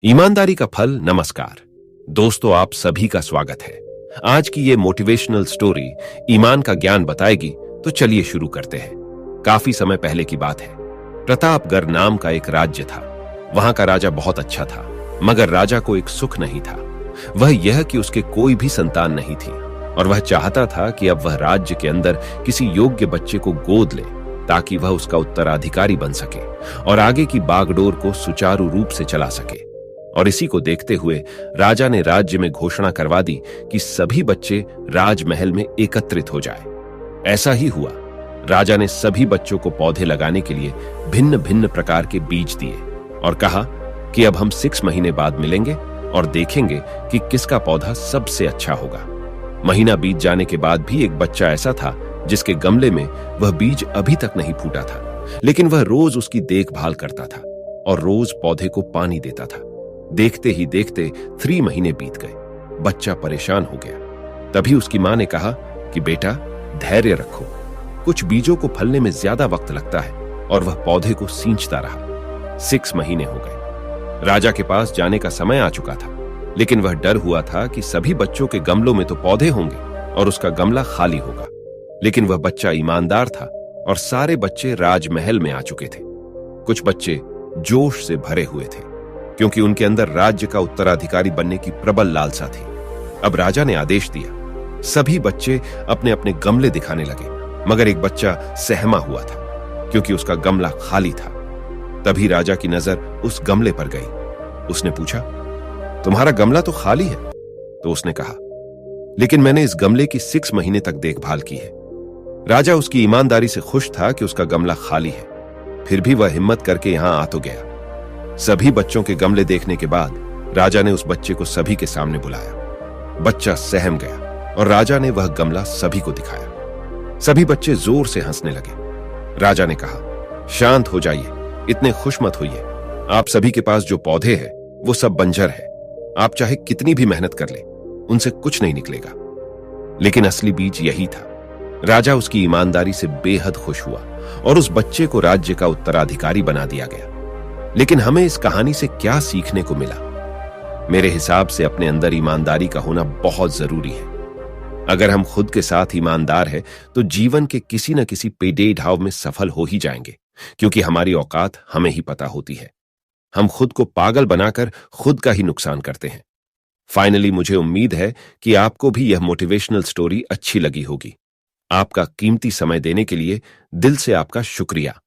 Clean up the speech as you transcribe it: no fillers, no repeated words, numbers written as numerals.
ईमानदारी का फल। नमस्कार दोस्तों, आप सभी का स्वागत है। आज की ये मोटिवेशनल स्टोरी ईमान का ज्ञान बताएगी, तो चलिए शुरू करते हैं। काफी समय पहले की बात है। प्रतापगढ़ नाम का एक राज्य था। वहां का राजा बहुत अच्छा था, मगर राजा को एक सुख नहीं था। वह यह कि उसके कोई भी संतान नहीं थी और वह चाहता था कि अब वह राज्य के अंदर किसी योग्य बच्चे को गोद ले, ताकि वह उसका उत्तराधिकारी बन सके और आगे की बागडोर को सुचारू रूप से चला सके। और इसी को देखते हुए राजा ने राज्य में घोषणा करवा दी कि सभी बच्चे राजमहल में एकत्रित हो जाए। ऐसा ही हुआ। राजा ने सभी बच्चों को पौधे लगाने के लिए भिन्न भिन्न प्रकार के बीज दिए और कहा कि अब हम 6 महीने बाद मिलेंगे और देखेंगे कि किसका पौधा सबसे अच्छा होगा। महीना बीत जाने के बाद भी एक बच्चा ऐसा था जिसके गमले में वह बीज अभी तक नहीं फूटा था, लेकिन वह रोज उसकी देखभाल करता था और रोज पौधे को पानी देता था। देखते ही देखते 3 महीने बीत गए। बच्चा परेशान हो गया। तभी उसकी मां ने कहा कि बेटा, धैर्य रखो। कुछ बीजों को फलने में ज्यादा वक्त लगता है। और वह पौधे को सींचता रहा। 6 महीने हो गए। राजा के पास जाने का समय आ चुका था, लेकिन वह डर हुआ था कि सभी बच्चों के गमलों में तो पौधे होंगे और उसका गमला खाली होगा। लेकिन वह बच्चा ईमानदार था और सारे बच्चे राजमहल में आ चुके थे। कुछ बच्चे जोश से भरे हुए थे, क्योंकि उनके अंदर राज्य का उत्तराधिकारी बनने की प्रबल लालसा थी। अब राजा ने आदेश दिया। सभी बच्चे अपने अपने गमले दिखाने लगे, मगर एक बच्चा सहमा हुआ था, क्योंकि उसका गमला खाली था। तभी राजा की नजर उस गमले पर गई। उसने पूछा, तुम्हारा गमला तो खाली है। तो उसने कहा, लेकिन मैंने इस गमले की 6 महीने तक देखभाल की है। राजा उसकी ईमानदारी से खुश था कि उसका गमला खाली है। फिर भी वह हिम्मत करके यहां आ तो गया। सभी बच्चों के गमले देखने के बाद राजा ने उस बच्चे को सभी के सामने बुलाया। बच्चा सहम गया और राजा ने वह गमला सभी को दिखाया। सभी बच्चे जोर से हंसने लगे। राजा ने कहा, शांत हो जाइए, इतने खुश मत होइए। आप सभी के पास जो पौधे हैं वो सब बंजर है। आप चाहे कितनी भी मेहनत कर ले, उनसे कुछ नहीं निकलेगा। लेकिन असली बीज यही था। राजा उसकी ईमानदारी से बेहद खुश हुआ और उस बच्चे को राज्य का उत्तराधिकारी बना दिया गया। लेकिन हमें इस कहानी से क्या सीखने को मिला? मेरे हिसाब से अपने अंदर ईमानदारी का होना बहुत जरूरी है। अगर हम खुद के साथ ईमानदार हैं, तो जीवन के किसी न किसी पेडे ढाव में सफल हो ही जाएंगे, क्योंकि हमारी औकात हमें ही पता होती है। हम खुद को पागल बनाकर खुद का ही नुकसान करते हैं। फाइनली मुझे उम्मीद है कि आपको भी यह मोटिवेशनल स्टोरी अच्छी लगी होगी। आपका कीमती समय देने के लिए दिल से आपका शुक्रिया।